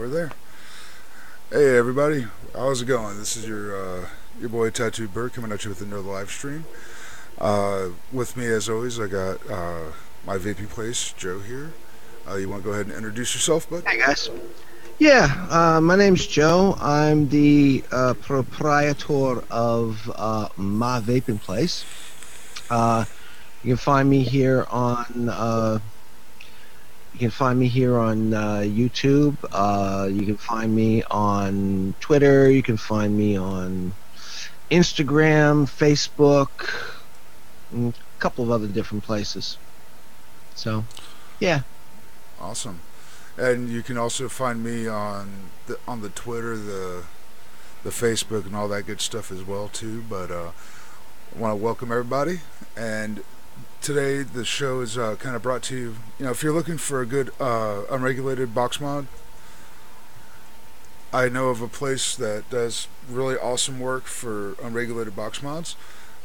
over there. Hey everybody, how's it going? This is your boy tattooedbert coming at you with another live stream. With me as always, I got my vaping place, Joe here. You want to go ahead and introduce yourself, bud? Hey guys. Yeah, my name's Joe. I'm the proprietor of my vaping place. You can find me here on YouTube. You can find me on Twitter. You can find me on Instagram, Facebook, and a couple of other different places. So, yeah. Awesome. And you can also find me on the Twitter, the Facebook, and all that good stuff as well too. But I want to welcome everybody. And today the show is kind of brought to you. You know, if you're looking for a good unregulated box mod, I know of a place that does really awesome work for unregulated box mods.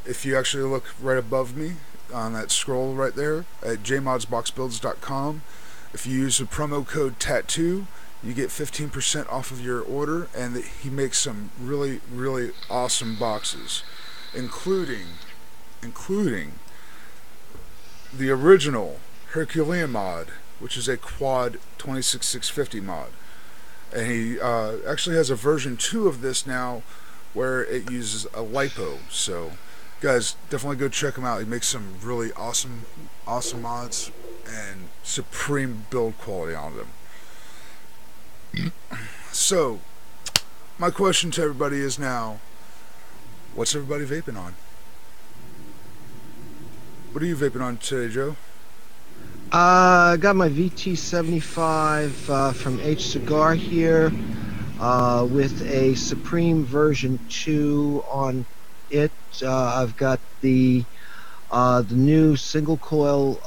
If you actually look right above me on that scroll right there at jmodsboxbuilds.com, if you use the promo code tattoo, you get 15% off of your order, and he makes some really, really awesome boxes, including the original Herculean mod, which is a quad 26650 mod. And he actually has a version 2 of this now where it uses a lipo. So guys, definitely go check him out. He makes some really awesome mods and supreme build quality on them. So my question to everybody is now, what's everybody vaping on? What are you vaping on today, Joe? I got my VT75 from H Cigar here with a Supreme version 2 on it. I've got the new single coil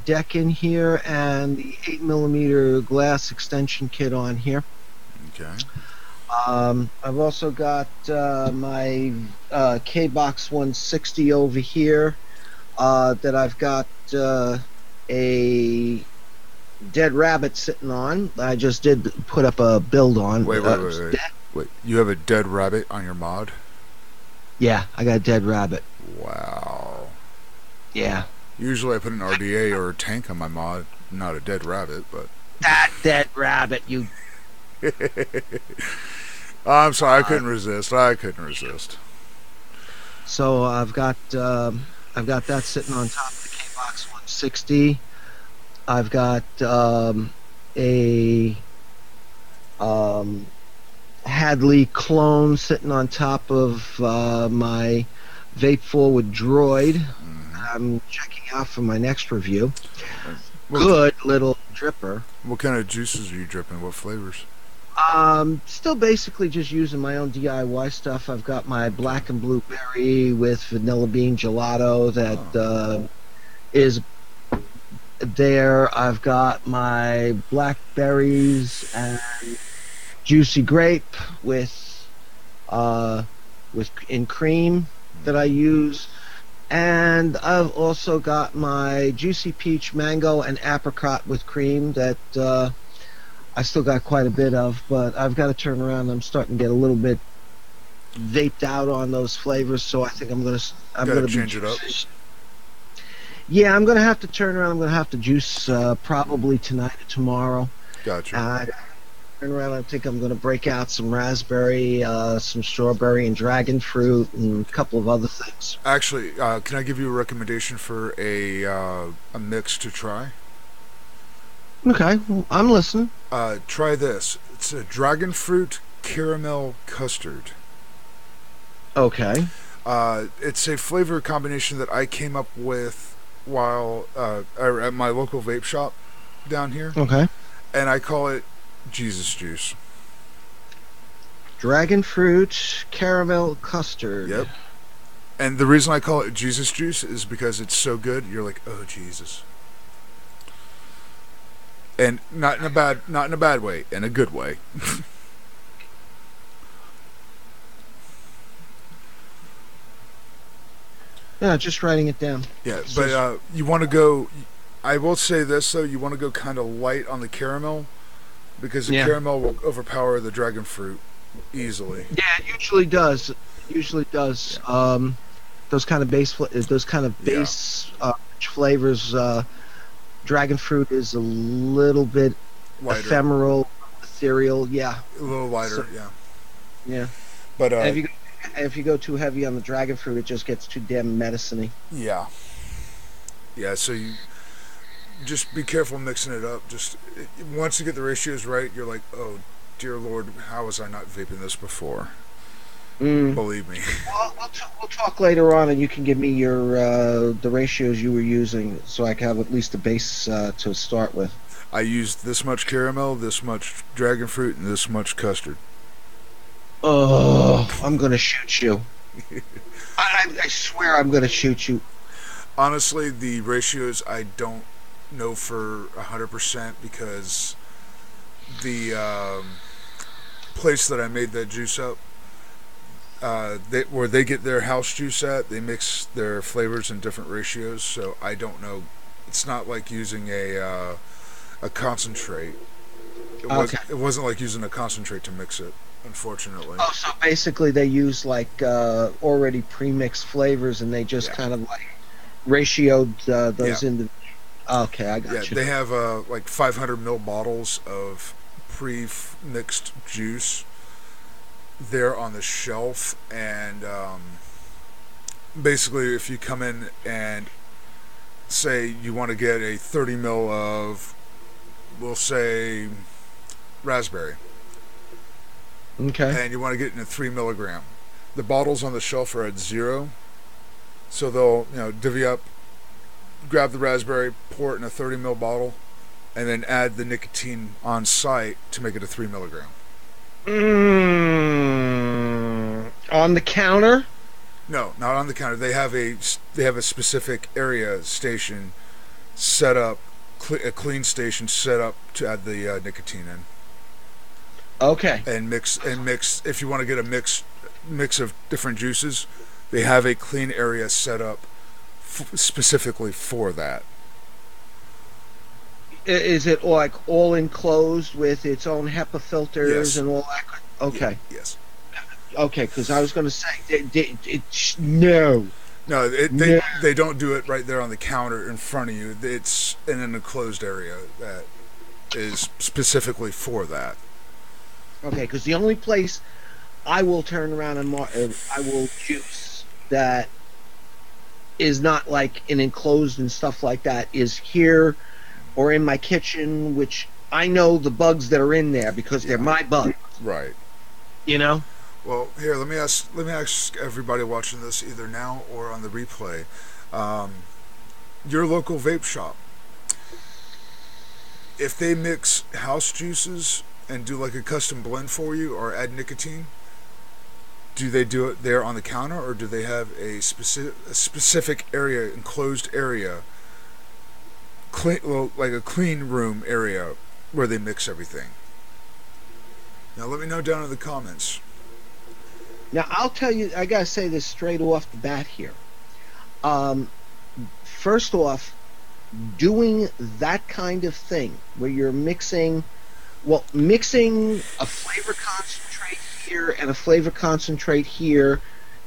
deck in here and the 8mm glass extension kit on here. Okay. I've also got my K-Box 160 over here that I've got a dead rabbit sitting on. I just did put up a build on. Wait, you have a dead rabbit on your mod? Yeah, I got a dead rabbit. Wow. Yeah. Usually I put an RDA or a tank on my mod, not a dead rabbit, but... That dead rabbit, you... I'm sorry, I couldn't resist. So I've got that sitting on top of the K-Box 160. I've got a Hadley clone sitting on top of my Vape Forward Droid. I'm checking out for my next review. Good little dripper. What kind of juices are you dripping? What flavors? Still basically just using my own DIY stuff. I've got my black and blueberry with vanilla bean gelato that is there. I've got my blackberries and juicy grape with in cream that I use. And I've also got my juicy peach, mango, and apricot with cream that I still got quite a bit of, but I've got to turn around. I'm starting to get a little bit vaped out on those flavors, so I think I'm gonna change it up. Yeah, I'm gonna have to turn around. I'm gonna have to juice probably tonight or tomorrow. Gotcha. Turn around. I think I'm gonna break out some raspberry, some strawberry, and dragon fruit, and a couple of other things. Actually, can I give you a recommendation for a mix to try? Okay, well, I'm listening. Try this. It's a dragon fruit caramel custard. Okay. It's a flavor combination that I came up with while at my local vape shop down here. Okay. And I call it Jesus juice. Dragon fruit caramel custard. Yep. And the reason I call it Jesus juice is because it's so good. You're like, oh Jesus. And not in a bad way, in a good way. Yeah, just writing it down. Yeah, but you want to go. I will say this though: you want to go kind of light on the caramel, because the Yeah. caramel will overpower the dragon fruit easily. Yeah, it usually does. It usually Yeah. does. Those kind of Yeah. base flavors. Dragon fruit is a little bit Lighter. ephemeral, ethereal. Yeah. A little So lighter, yeah. yeah. But And if you go too heavy on the dragon fruit, it just gets too damn medicine-y. yeah. Yeah, so you just be careful mixing it up. Just once you get the ratios right, you're like, oh dear Lord, how was I not vaping this before? Mm. Believe me. Well, we'll talk later on, and you can give me your the ratios you were using, so I can have at least a base to start with. I used this much caramel, this much dragon fruit, and this much custard. Oh, I'm gonna shoot you. I swear I'm gonna shoot you. Honestly, the ratios I don't know for 100% because the place that I made that juice up, where they get their house juice at, they mix their flavors in different ratios. So I don't know. It's not like using a concentrate. Okay. It wasn't like using a concentrate to mix it, unfortunately. Oh, so basically they use like already pre-mixed flavors, and they just Yeah. kind of like ratioed Yeah. those in the. Okay, I Yeah, got you. they have like 500 ml bottles of pre-mixed juice there on the shelf, and basically, if you come in and say you want to get a 30 ml of, we'll say, raspberry, Okay. and you want to get it in a 3 milligram, the bottles on the shelf are at 0, so they'll divvy up, grab the raspberry, pour it in a 30 ml bottle, and then add the nicotine on site to make it a 3 milligram. On the counter. No, not on the counter. They have a specific area station set up, a clean station set up to add the nicotine in Okay. and mix. If you want to get a mix of different juices, they have a clean area set up specifically for that. Is it like all enclosed with its own HEPA filters Yes. and all that? Okay. Yes. Okay, because I was going to say, no, No, no. they don't do it right there on the counter in front of you. It's in an enclosed area that is specifically for that. Okay, because the only place I will turn around and I will juice that is not like an enclosed and stuff like that is here or in my kitchen, which I know the bugs that are in there because they're Yeah. my bugs. Right. You know? Well, here let me ask everybody watching this either now or on the replay. Um, your local vape shop, if they mix house juices and do like a custom blend for you or add nicotine, do they do it there on the counter, or do they have a specific area, enclosed area, like a clean room area where they mix everything? Now let me know down in the comments. Now, I'll tell you, I got to say this straight off the bat here. Um, First off, doing that kind of thing where you're mixing a flavor concentrate here and a flavor concentrate here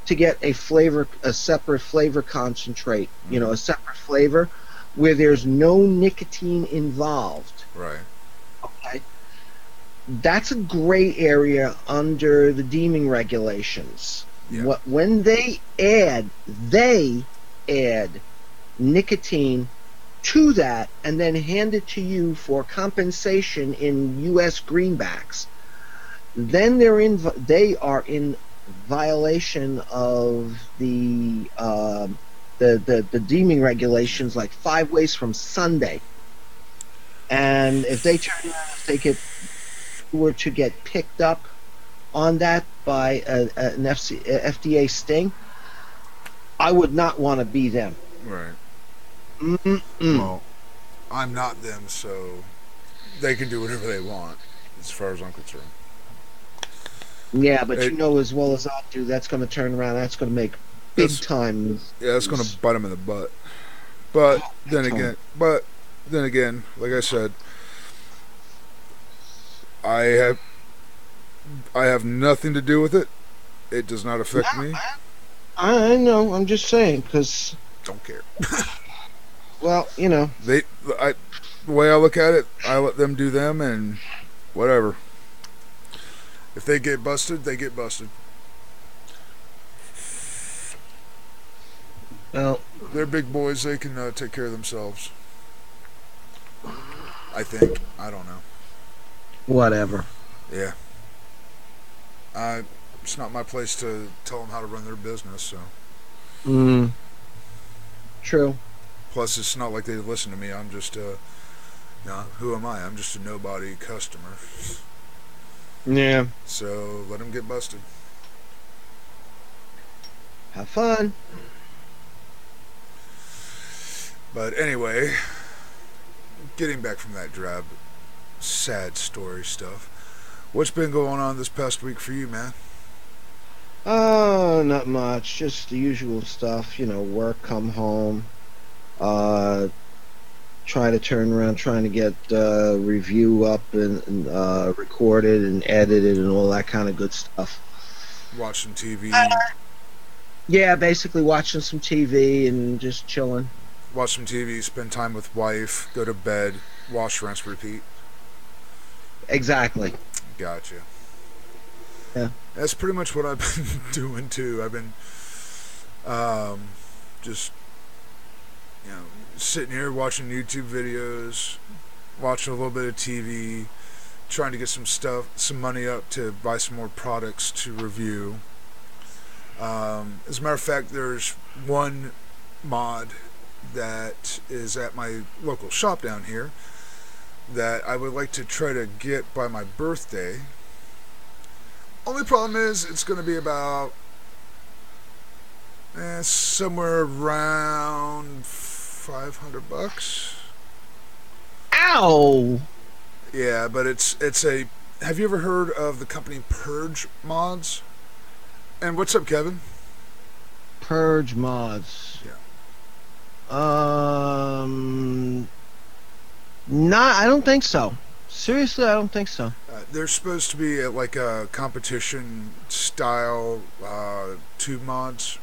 to get a separate flavor concentrate, a separate flavor where there's no nicotine involved. Right. Okay. That's a gray area under the deeming regulations. Yeah. When they add nicotine to that and then hand it to you for compensation in U.S. greenbacks, then they are in violation of the deeming regulations, like 5 ways from Sunday. And if were to get picked up on that by an FDA sting, I would not want to be them. Right. Mm-mm. Well, I'm not them, so they can do whatever they want, as far as I'm concerned. Yeah, but you know as well as I do, that's going to turn around. That's going to make big time. Yeah, that's going to bite them in the butt. But then again, like I said, I have I have nothing to do with it. It does not No, affect me. I know. I'm just saying because, Don't care. well, They, I, the way I look at it, I let them do them, and whatever. If they get busted, they get busted. well, They're big boys. They can take care of themselves. I think. I don't know. whatever. Yeah. It's not my place to tell them how to run their business. So. Mm, true. Plus, it's not like they listen to me. I'm just who am I? I'm just a nobody customer. Yeah. So let them get busted. Have fun. But anyway, getting back from that drab, sad story stuff. What's been going on this past week for you, man? Oh, not much. Just the usual stuff. Work, come home. Uh, try to turn around, trying to get review up and recorded and edited and all that kind of good stuff. Watch some TV. Yeah, basically watching some TV and just chilling. Watch some TV. Spend time with wife. Go to bed. Wash, rinse, repeat. Exactly. Gotcha. Yeah. That's pretty much what I've been doing too. I've been just sitting here watching YouTube videos, watching a little bit of TV, trying to get some money up to buy some more products to review. As a matter of fact, there's one mod that is at my local shop down here that I would like to try to get by my birthday. Only problem is it's going to be about somewhere around $500. Ow! Yeah, but it's a. Have you ever heard of the company Purge Mods? And what's up, Kevin? Purge mods. Yeah. Not. I don't think so. Seriously, I don't think so. They're supposed to be like a competition style tube mods,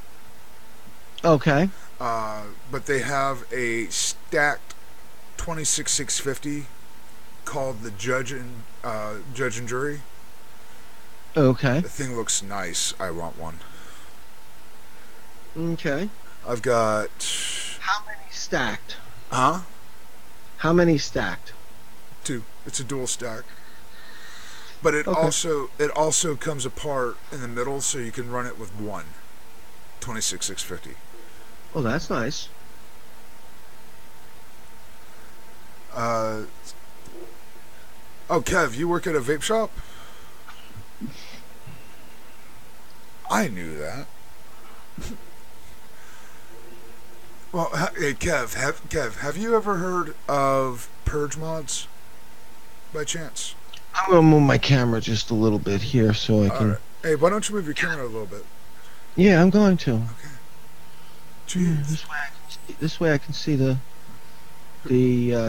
Okay. but they have a stacked 26650 called the Judge and Jury. Okay. The thing looks nice. I want one. Okay. I've got. How many stacked? Huh? How many stacked? Two. It's a dual stack. But Okay. it also comes apart in the middle, so you can run it with one 26650. Oh, that's nice. Oh, Kev, you work at a vape shop? I knew that. Well, hey, Kev, have you ever heard of Purge Mods by chance? I'm gonna move my camera just a little bit here so I All can. right. Hey, why don't you move your camera a little bit? Yeah, I'm going to. Okay. Yeah, Jeez. this way I can see the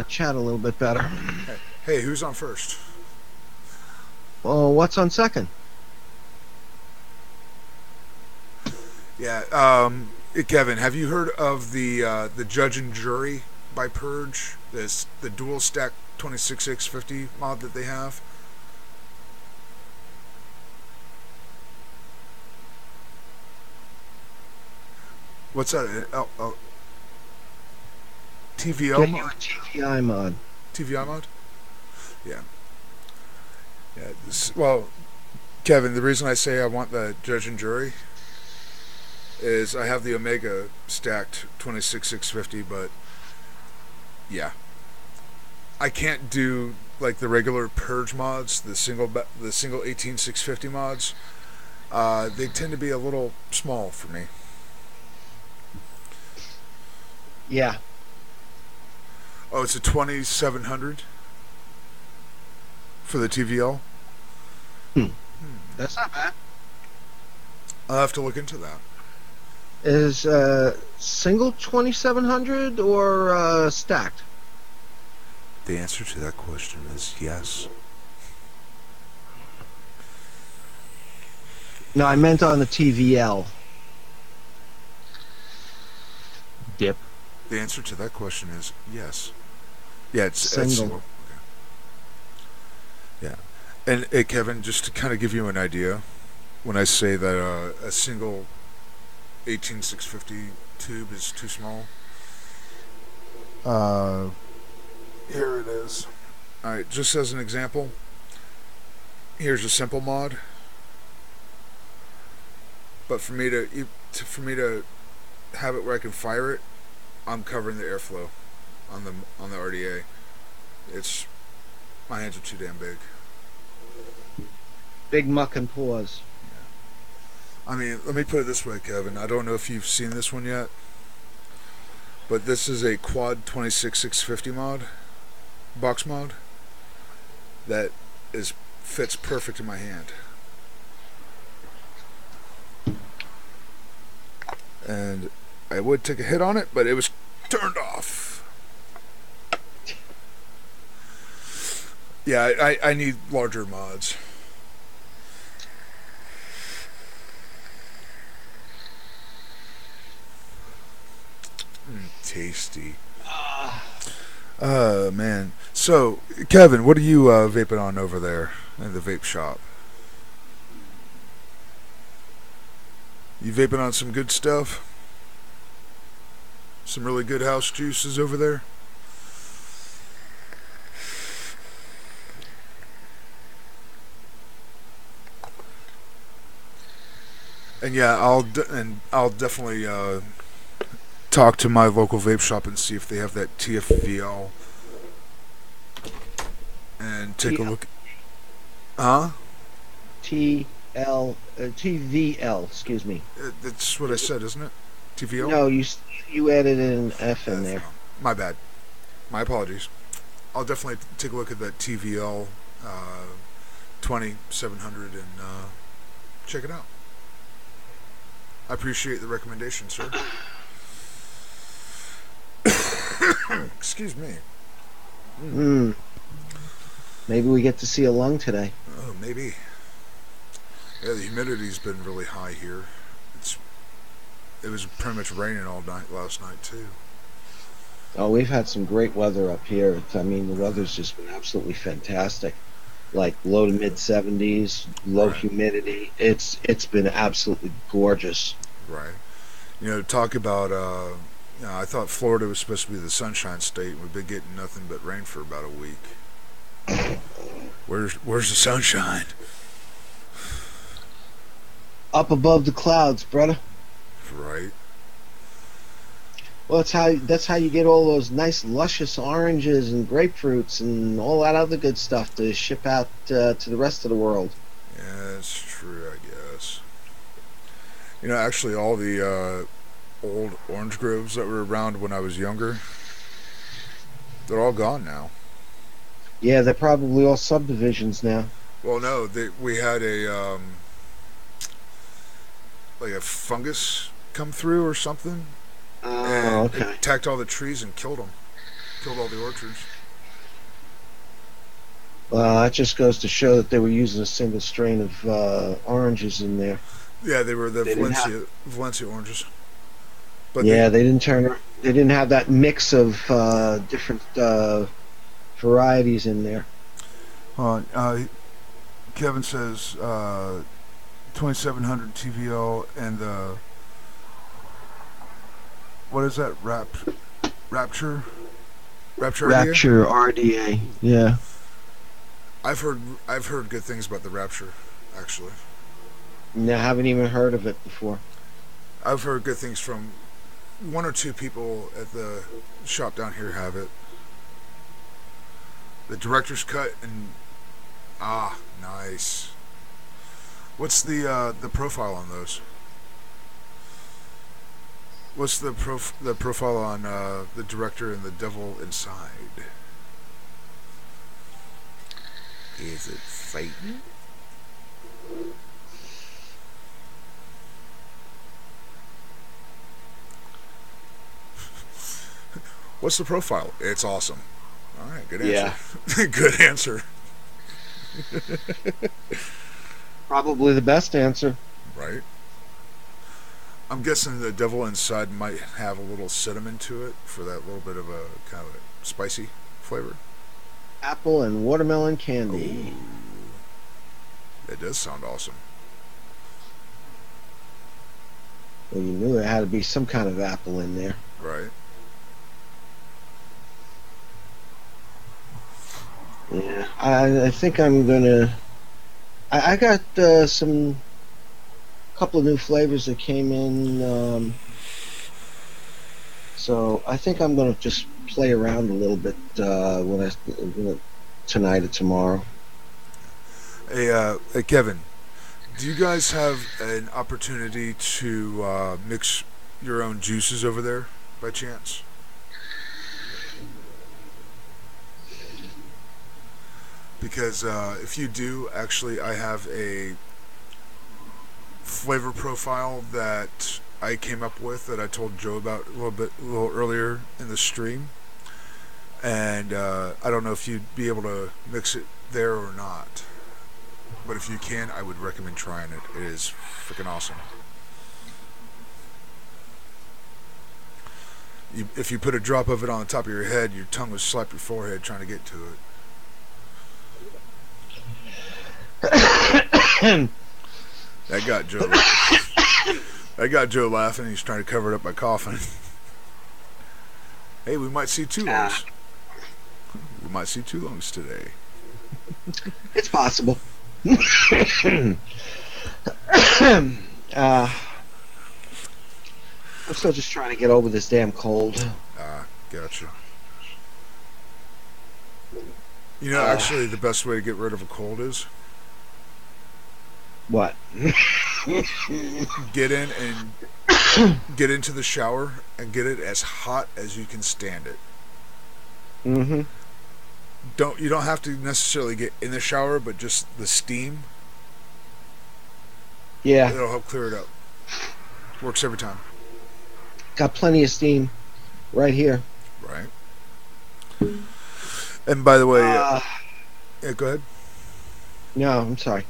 chat a little bit better. Hey, who's on first? Oh, what's on second? Yeah. Kevin, have you heard of the Judge and Jury by Purge? This the dual stack 26650 mod that they have. What's that? TVO Get you a mod? TVI mod. TVI mod? Yeah. Yeah. Well, Kevin, the reason I say I want the Judge and Jury is I have the Omega stacked 26650, but yeah, I can't do like the regular Purge mods, the single 18650 mods. They tend to be a little small for me. Yeah. Oh, it's a 2700 for the TVL. That's not bad. I'll have to look into that. Is single 2700 or stacked? The answer to that question is yes. No, I meant on the TVL dip The answer to that question is yes. Yeah, it's single. single. Yeah. And hey, Kevin, just to kind of give you an idea, when I say that a single 18650 tube is too small, uh, here it is. All right, just as an example, here's a simple mod. But for me to have it where I can fire it, I'm covering the airflow on the RDA. It's my hands are too damn big. Big muck and paws. I mean, let me put it this way, Kevin. I don't know if you've seen this one yet, but this is a quad 26650 mod, box mod that is fits perfect in my hand. And I would take a hit on it, but it was turned off. Yeah, I need larger mods. Tasty. Man. So, Kevin, what are you vaping on over there in the vape shop? You vaping on some good stuff? Some really good house juices over there? And yeah, I'll definitely talk to my local vape shop and see if they have that TFVL and take a look. Huh? TVL, excuse me. That's what I said, isn't it? TVL? No, you added an F in there. My bad. My apologies. I'll definitely take a look at that TVL 2700 and check it out. I appreciate the recommendation, sir. Excuse me. Maybe we get to see a lung today. Oh, maybe. Yeah, the humidity's been really high here. It was pretty much raining all night last night too. Oh, we've had some great weather up here. I mean, the weather's just been absolutely fantastic. Like low to mid 70s, low Right. humidity. It's been absolutely gorgeous. Right. Talk about. I thought Florida was supposed to be the sunshine state. We've been getting nothing but rain for about a week. Where's the sunshine? Up above the clouds, brother. Right. Well, that's how you get all those nice luscious oranges and grapefruits and all that other good stuff to ship out to the rest of the world. Yeah, that's true. I guess. Actually, all the old orange groves that were around when I was younger, they're all gone now. Yeah, they're probably all subdivisions now. Well, no, we had a like a fungus come through or something, Oh, and it okay. attacked all the trees and killed them, killed all the orchards. Well, that just goes to show that they were using a single strain of oranges in there. Yeah, they were the They didn't have, Valencia oranges, but yeah, they didn't turn. They didn't have that mix of different varieties in there. Kevin says 2700 TVL and the what is that Rapture RDA? Rapture RDA. Yeah. I've heard good things about the Rapture, actually. No, I haven't even heard of it before. I've heard good things from one or two people at the shop down here have it. The director's cut and nice. What's the profile on those? What's the profile on the director and the devil inside? Is it Satan? What's the profile? It's awesome. All right, good Yeah. answer. Good answer. Probably the best answer. Right. I'm guessing the devil inside might have a little cinnamon to it for that little bit of a kind of a spicy flavor. Apple and watermelon Oh, candy. that does sound awesome. Well, you knew there had to be some kind of apple in there. Right. Yeah, I think I'm gonna. I got some couple of new flavors that came in, so I think I'm gonna just play around a little bit tonight or tomorrow. Hey, Kevin, do you guys have an opportunity to mix your own juices over there by chance? Because if you do, actually, I have a flavor profile that I came up with that I told Joe about a little earlier in the stream, and I don't know if you'd be able to mix it there or not. But if you can, I would recommend trying it. It is freaking awesome. If you put a drop of it on the top of your head, your tongue would slap your forehead trying to get to it. That got Joe. That got Joe laughing. He's trying to cover it up by coughing. Hey, we might see two lungs. We might see two lungs today. It's possible. I'm still just trying to get over this damn cold. Gotcha. You know, actually, the best way to get rid of a cold is What? get in and get into the shower and get it as hot as you can stand it. Mm-hmm. You don't have to necessarily get in the shower, but just the steam. Yeah, It'll help clear it up. Works every time. got plenty of steam right here. Right. And by the way, Uh, yeah, go ahead. no, I'm sorry.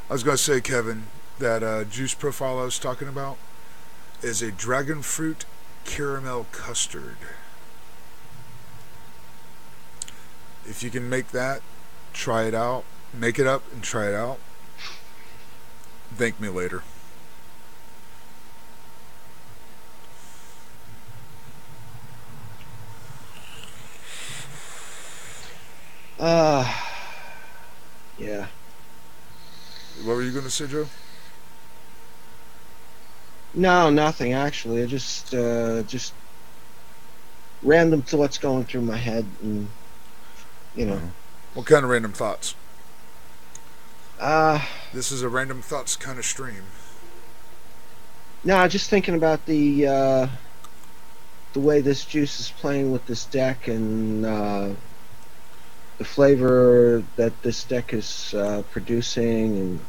I was going to say, Kevin, that juice profile I was talking about is a dragon fruit caramel custard. If you can make that, try it out. Make it up and try it out. Thank me later. Uh, yeah. What were you going to say, Joe? No, nothing actually. I just random thoughts going through my head, and you know. What kind of random thoughts? Uh, This is a random thoughts kind of stream. no, just thinking about the way this juice is playing with this deck, and the flavor that this deck is producing, and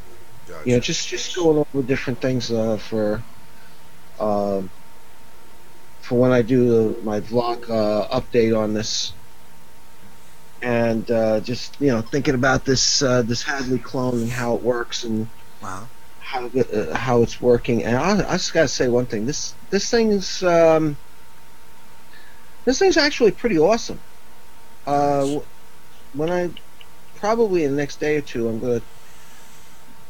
Gotcha. just going over different things uh, for when I do my vlog update on this, and just thinking about this Hadley clone and how it works, and Uh-huh. how it's working. And I just gotta say one thing: this thing's actually pretty awesome. Nice. When I probably in the next day or two, I'm gonna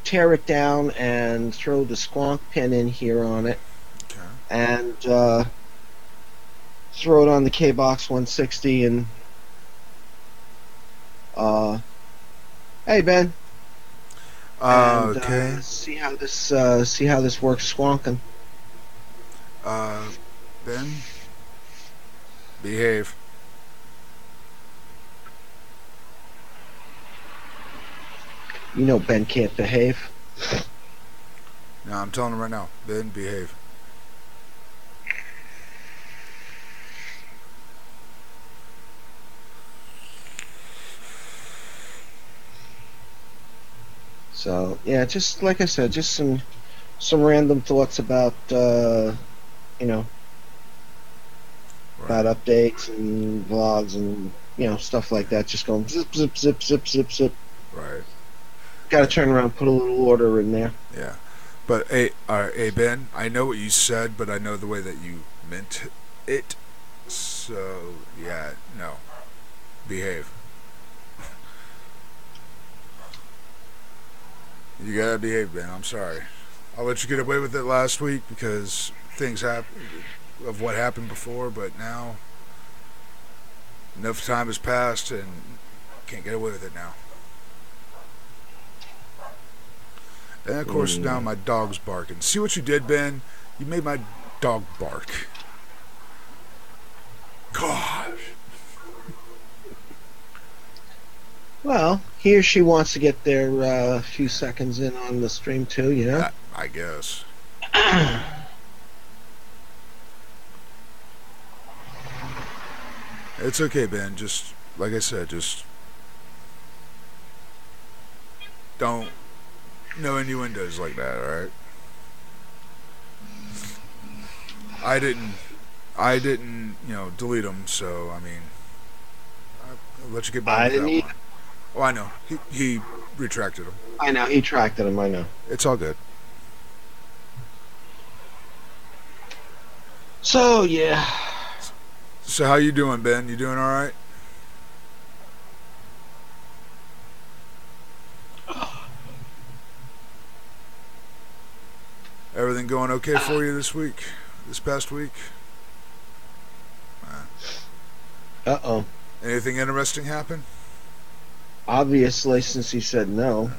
tear it down and throw the squonk pin in here on it, Okay. and throw it on the K-Box 160, and uh, hey Ben, and Okay. see how this works squonking. Uh, Ben, behave. You know Ben can't behave. No, I'm telling him right now. Ben, behave. So yeah, just like I said, just some random thoughts about you know Right. about updates and vlogs and stuff like that. Just going zip zip zip zip zip zip. Right. Got to turn around, put a little order in there. Yeah. But hey Ben, I know what you said, but I know the way that you meant it. So yeah, no, behave. You gotta behave, Ben. I'm sorry. I'll let you get away with it last week because things happen of what happened before, but now enough time has passed and can't get away with it now. And of course now Mm. my dog's barking. See what you did, Ben? You made my dog bark. Gosh. Well, he or she wants to get their few seconds in on the stream too, you know? I guess. It's okay, Ben. Just like I said, just don't no innuendos like that, alright? I didn't delete them, so I mean I'll let you get by I with didn't that eat. one. Oh, I know. He retracted them. I know, he tracked him, I know. It's all good. So, yeah. So how you doing, Ben? You doing all right? Everything going okay for you this week? This past week? Uh-oh. Anything interesting happen? Obviously, since he said no.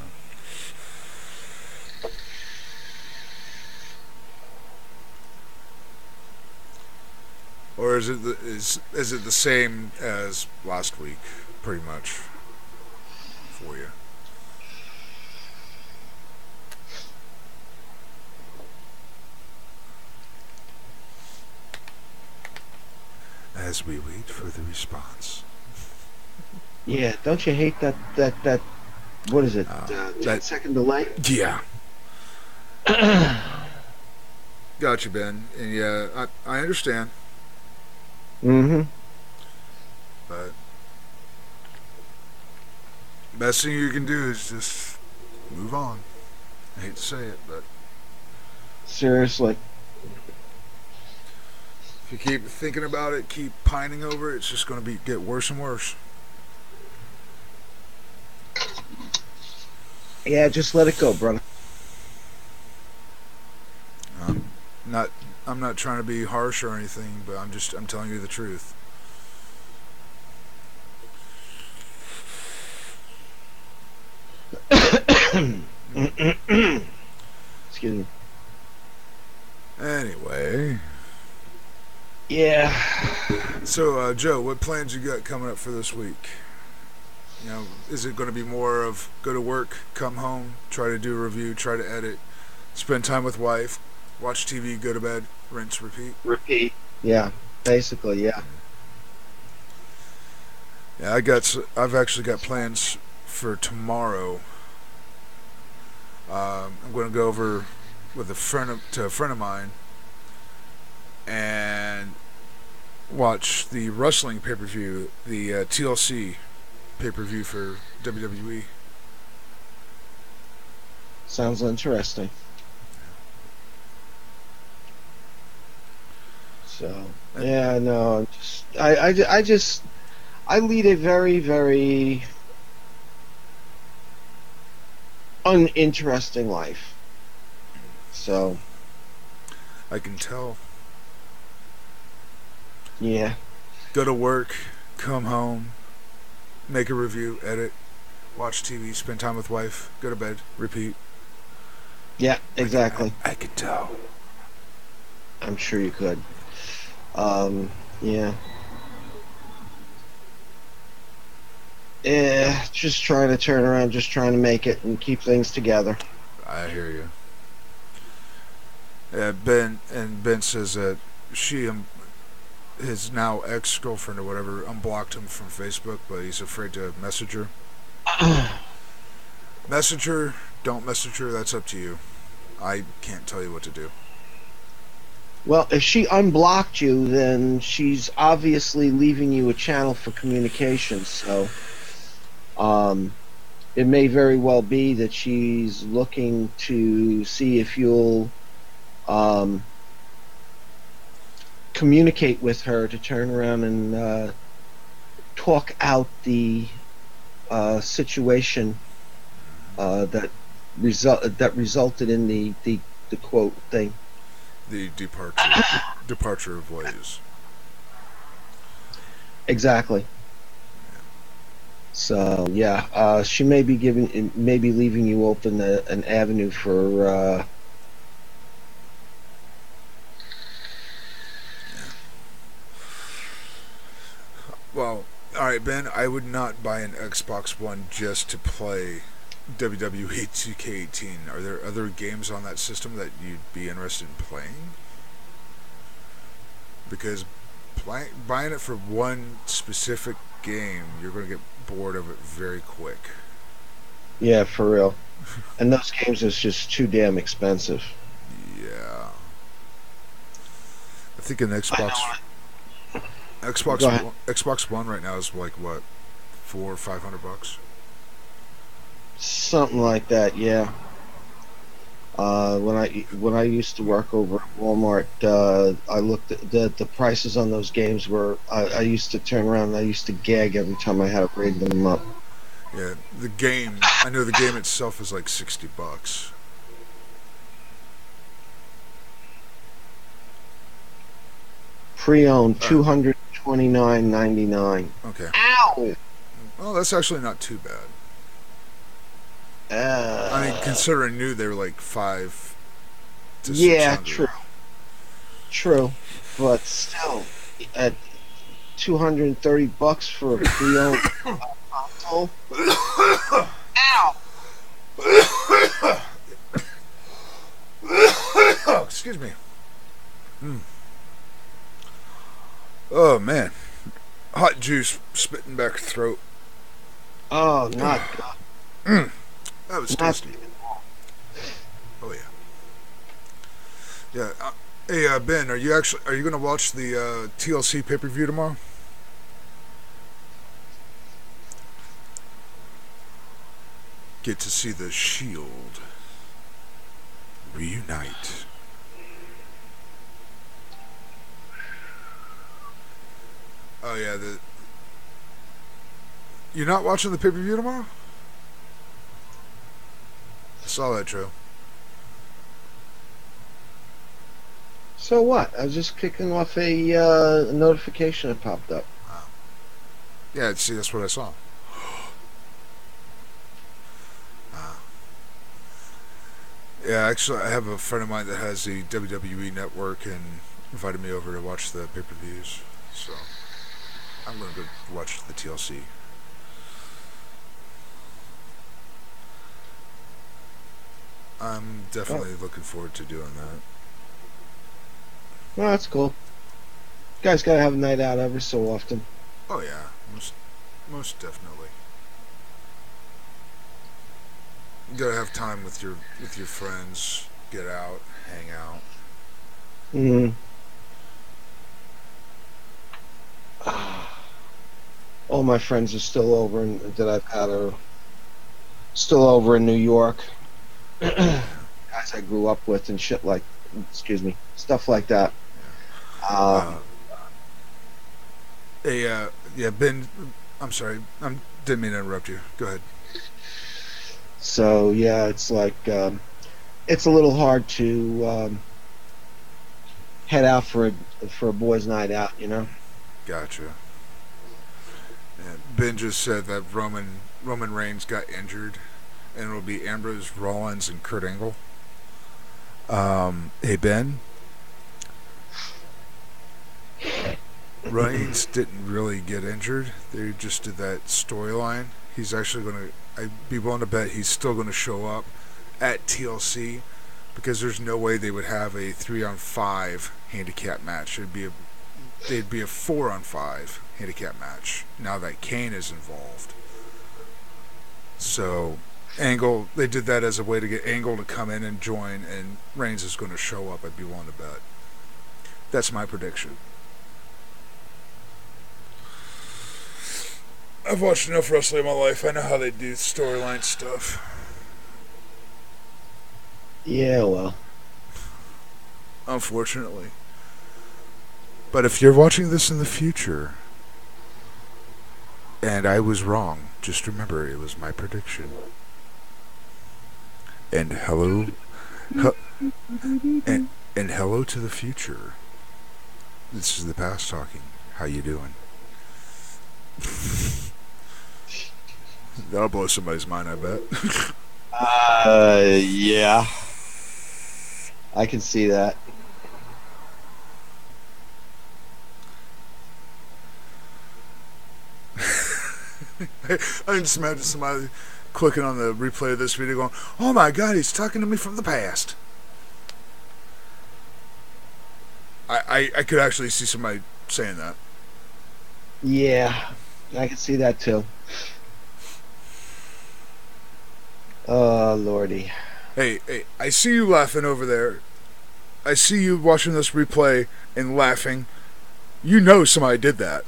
Or is it the same as last week, pretty much, for you? As we wait for the response. Yeah, don't you hate that what is it? 10-second delay? Yeah. Gotcha, Ben. And yeah, I understand, Mm-hmm. but best thing you can do is just move on. I hate to say it, but Seriously. if you keep thinking about it, keep pining over it, it's just going to get worse and worse. Yeah, just let it go, brother. Um, not, I'm not trying to be harsh or anything, but I'm telling you the truth. Excuse me. Anyway, Yeah. so Joe, what plans you got coming up for this week? Is it going to be more of go to work, come home, try to do a review, try to edit, spend time with wife, watch TV, go to bed, rinse, repeat? Repeat. Yeah. Basically, yeah. Yeah, I've actually got plans for tomorrow. I'm going to go over with to a friend of mine and watch the wrestling pay per view, the TLC pay per view for WWE. Sounds interesting. So, And yeah, no, I lead a very, very uninteresting life. So, I can tell. yeah. Go to work, come home, make a review, edit, watch TV, spend time with wife, go to bed, repeat. Yeah, exactly. I can tell. I'm sure you could. Yeah. Yeah, just trying to turn around, just trying to make it and keep things together. I hear you. Yeah, Ben says that his now ex girlfriend or whatever unblocked him from Facebook, but he's afraid to message her. Message her, don't message her. That's up to you. I can't tell you what to do. Well, if she unblocked you, then she's obviously leaving you a channel for communication. So, um, it may very well be that she's looking to see if you'll um, communicate with her to turn around and talk out the situation that resulted in the quote thing. The departure of ways. Exactly. So yeah, she may be maybe leaving you open an avenue for. Well, all right, Ben. I would not buy an Xbox One just to play WWE 2K18. Are there other games on that system that you'd be interested in playing? Because buying it for one specific game, you're going to get bored of it very quick. Yeah, for real. And those games is just too damn expensive. Yeah, I think an I know. Go ahead. Xbox One right now is like what, 400 or 500 bucks. Something like that. Yeah. When I used to work over at Walmart, I looked at the prices on those games were. I used to turn around and I used to gag every time I had to raid them up. Yeah, the game. I know the game itself is like $60. Pre-owned, Uh, $229.99. okay. Ow! Well, that's actually not too bad. I mean, Uh, considering new, they were like 5 to 6 yeah, hundred. true, but still, at $230 for a pre-owned console. Ow! Oh, excuse me. Mm. Oh man, hot juice spitting back throat. Oh, not good. Mm. That was Not tasty. Oh yeah, yeah. Hey Ben, are you gonna watch the TLC pay per view tomorrow? Get to see the Shield reunite. Oh yeah, you're not watching the pay per view tomorrow? I saw that, Joe. So what? I was just kicking off a notification that popped up. Oh. Yeah, see, that's what I saw. Uh, yeah, actually, I have a friend of mine that has the WWE network and invited me over to watch the pay per views. So I'm gonna go watch the TLC. I'm Oh, definitely looking forward to doing that. well, that's cool. Guys gotta have a night out every so often. Oh yeah, most definitely. You gotta have time with your friends. Get out, hang out. Mm. All my friends are still over that I've had are still over in New York. Guys Yeah, I grew up with and shit like, excuse me, stuff like that. yeah. Um, Hey, yeah, Ben. I'm sorry. I didn't mean to interrupt you. Go ahead. so yeah, it's like it's a little hard to head out for a boys' night out, you know. Gotcha. Yeah, Ben just said that Roman Reigns got injured, and it'll be Ambrose, Rollins, and Kurt Angle. Hey Ben, Reigns didn't really get injured. They just did that storyline. He's actually going to. I'd be willing to bet he's still going to show up at TLC because there's no way they would have a 3-on-5 handicap match. They'd be a 4-on-5 handicap match now that Kane is involved. So Angle, they did that as a way to get Angle to come in and join, and Reigns is going to show up. I'd be willing to bet. That's my prediction. I've watched enough wrestling in my life. I know how they do storyline stuff. Yeah, well. Unfortunately. But if you're watching this in the future, and I was wrong, just remember it was my prediction. And hello, and hello to the future. This is the past talking. How you doing? That'll blow somebody's mind, I bet. Yeah. I can see that. I can just imagine somebody clicking on the replay of this video going, "Oh my God, he's talking to me from the past." I could actually see somebody saying that. Yeah, I can see that too. Oh, Lordy. Hey, I see you laughing over there. I see you watching this replay and laughing. You know somebody did that.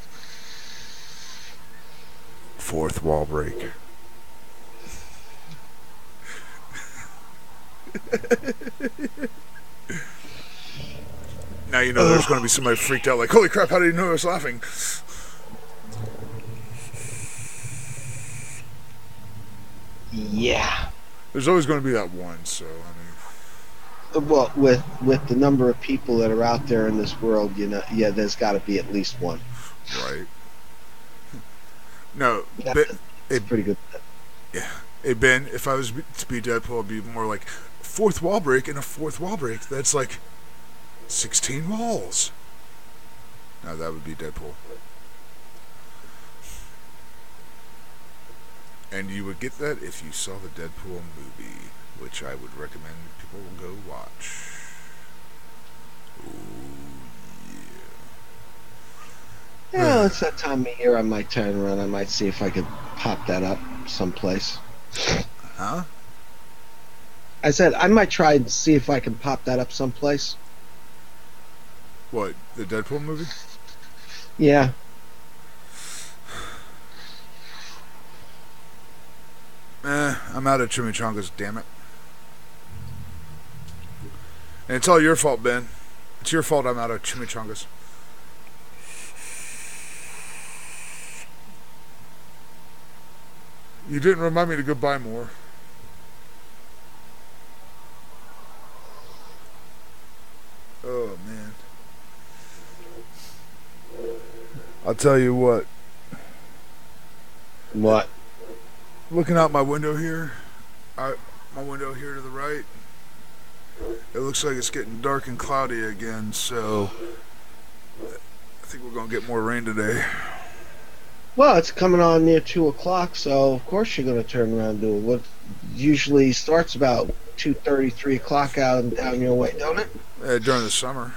Fourth wall break. Now you know there's going to be somebody freaked out like, holy crap, how did you know I was laughing? Yeah. There's always going to be that one, so, Well, with the number of people that are out there in this world, yeah, there's got to be at least one. Right. No, It's pretty good. Yeah. Hey, Ben, if I was to be Deadpool, it'd be more like fourth wall break and a fourth wall break. That's like 16 walls. Now that would be Deadpool. And you would get that if you saw the Deadpool movie, which I would recommend people go watch. Oh, yeah. Yeah, it's that time of year I might turn around. I might see if I could pop that up someplace. Huh? I said I might try and see if I can pop that up someplace. What, the Deadpool movie? Yeah. I'm out of chimichangas, damn it. And it's all your fault, Ben. It's your fault I'm out of chimichangas. You didn't remind me to go buy more. Oh, man. I'll tell you what. What? Looking out my window here, my window here to the right, it looks like it's getting dark and cloudy again, so I think we're going to get more rain today. Well, it's coming on near 2 o'clock, so of course you're going to turn around and do it. What usually starts about 2:30, 3 o'clock out and down your way, don't it? During the summer.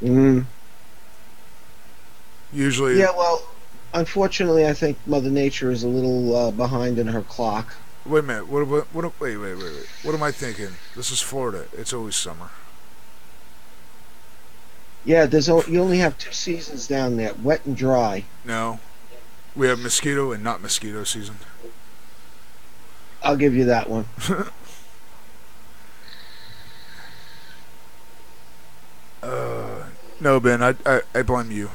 Mm-hmm. Usually. Yeah, well, unfortunately, I think Mother Nature is a little behind in her clock. Wait a minute. Wait. What am I thinking? This is Florida. It's always summer. Yeah, you only have 2 seasons down there, wet and dry. No. We have mosquito and not mosquito season. I'll give you that one. No, Ben, I blame you.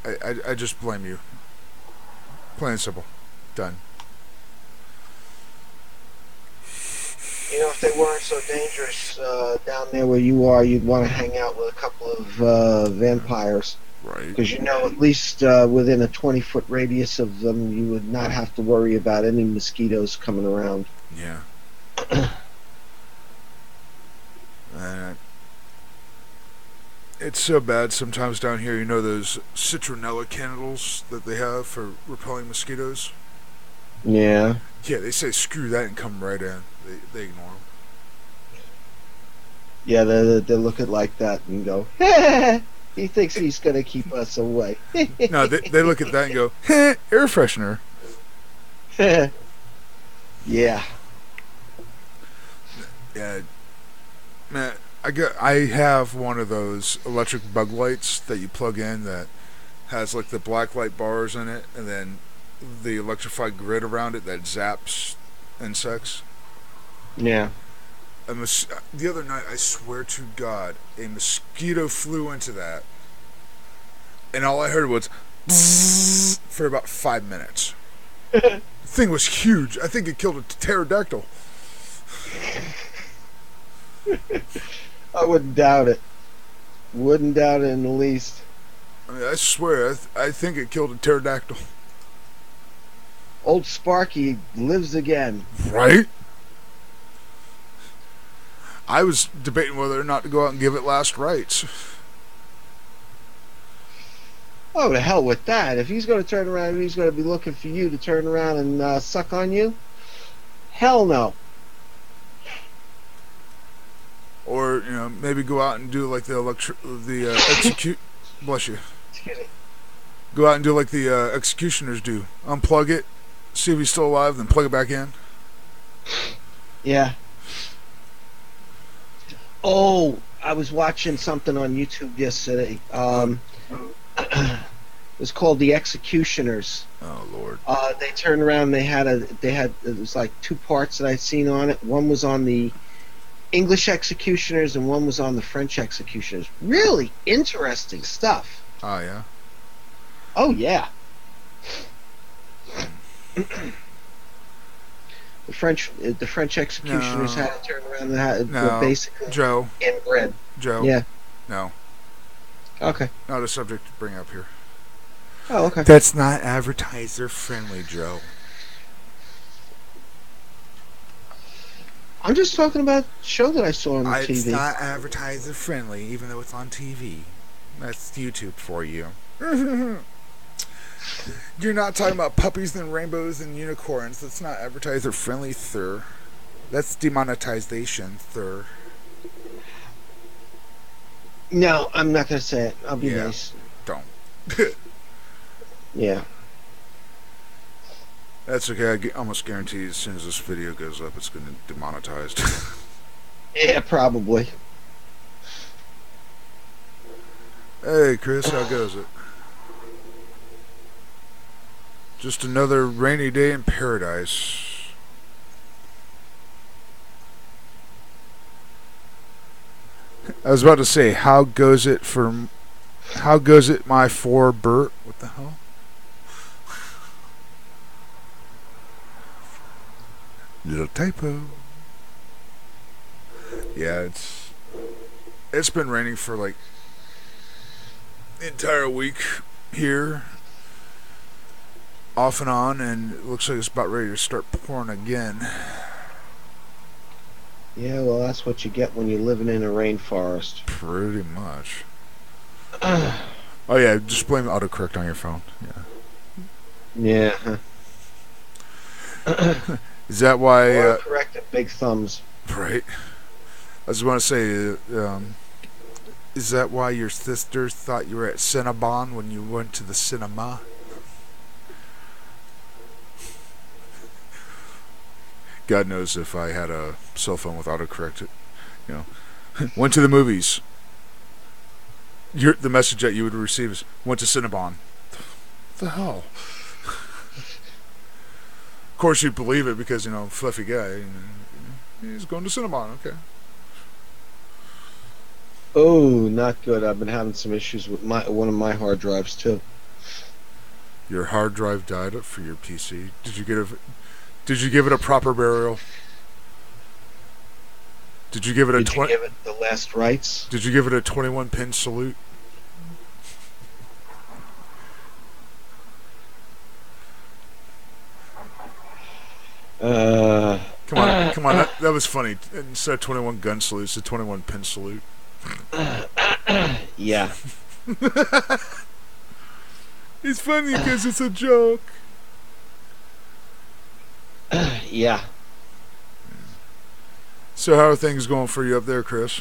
I just blame you. Plain and simple. Done. You know, if they weren't so dangerous down there where you are, you'd want to hang out with a couple of vampires. Right. Because you know, at least within a 20-foot radius of them, you would not have to worry about any mosquitoes coming around. Yeah. It's so bad sometimes down here. You know those citronella candles that they have for repelling mosquitoes? Yeah. Yeah, they say screw that and come right in. They ignore them. Yeah, they look at like that and go, he thinks he's going to keep us away. No, they look at that and go, air freshener. Yeah. Yeah. Man, I have one of those electric bug lights that you plug in that has like the black light bars in it, and then the electrified grid around it that zaps insects. Yeah. The other night, I swear to God, a mosquito flew into that, and all I heard was bzzz for about 5 minutes. The thing was huge. I think it killed a pterodactyl. I wouldn't doubt it. Wouldn't doubt it in the least. I mean, I swear, I think it killed a pterodactyl. Old Sparky lives again. Right? I was debating whether or not to go out and give it last rites. Oh, to hell with that. If he's going to turn around, he's going to be looking for you to turn around and suck on you. Hell no. Or, maybe go out and do like execute. Bless you. Go out and do like the executioners do. Unplug it, see if he's still alive, then plug it back in. Yeah. Oh, I was watching something on YouTube yesterday. It's called The Executioners. Oh Lord. They turned around. It was like two parts that I'd seen on it. One was on the English executioners and one was on the French executioners. Really interesting stuff. Oh yeah. Oh yeah. The French executioners had to turn around and had basically Joe. inbred. Joe. Yeah. No. Okay. Not a subject to bring up here. Oh, okay. That's not advertiser friendly, Joe. I'm just talking about the show that I saw on the TV. It's not advertiser friendly, even though it's on TV. That's YouTube for you. You're not talking about puppies and rainbows and unicorns. That's not advertiser friendly, sir. That's demonetization, sir. No, I'm not going to say it. I'll be nice. Don't. Yeah. That's okay. I almost guarantee as soon as this video goes up, it's going to be demonetized. Yeah, probably. Hey, Chris, how goes it? Just another rainy day in paradise. I was about to say, how goes it, my for Bert? What the hell? Little typo. Yeah, it's been raining for like the entire week here, off and on, and it looks like it's about ready to start pouring again. Yeah, well, that's what you get when you're living in a rainforest. Pretty much. Oh yeah, just blame autocorrect on your phone. Yeah. Yeah. Is that why? Autocorrect and big thumbs. Right. I was going to say, is that why your sister thought you were at Cinnabon when you went to the cinema? God knows if I had a cell phone with autocorrect, went to the movies. The message that you would receive is, went to Cinnabon. What the hell? Of course you'd believe it because, fluffy guy. He's going to Cinnabon, okay. Oh, not good. I've been having some issues with one of my hard drives too. Your hard drive died up for your PC. Did you give it a proper burial? Did you give it Did you give it the last rites? Did you give it a 21-pin salute? Come on. That was funny. Instead of 21 gun salutes, a 21-pin salute. Yeah. It's funny because it's a joke. Yeah. So how are things going for you up there, Chris?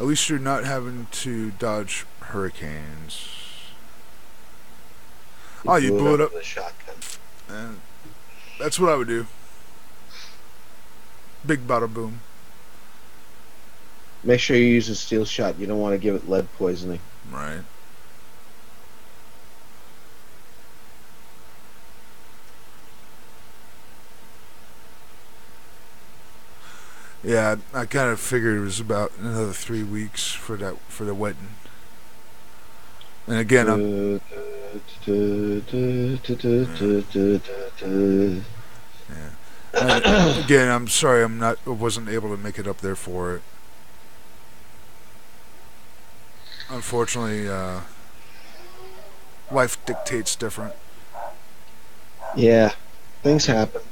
At least you're not having to dodge hurricanes. You blew it up. With a shotgun. That's what I would do. Big bada boom. Make sure you use a steel shot. You don't want to give it lead poisoning. Right. Yeah, I kind of figured it was about another 3 weeks for the wedding. And again, I'm yeah. And again, I'm sorry I wasn't able to make it up there for it. Unfortunately, life dictates different. Yeah, things happen.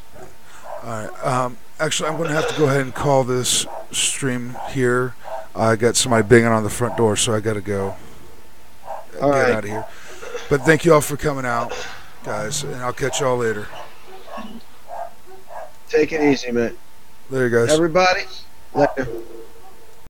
All right. Actually, I'm going to have to go ahead and call this stream here. I got somebody banging on the front door, so I got to go All get right. out of here. But thank you all for coming out, guys, and I'll catch y'all later. Take it easy, man. Later, guys. Everybody, later.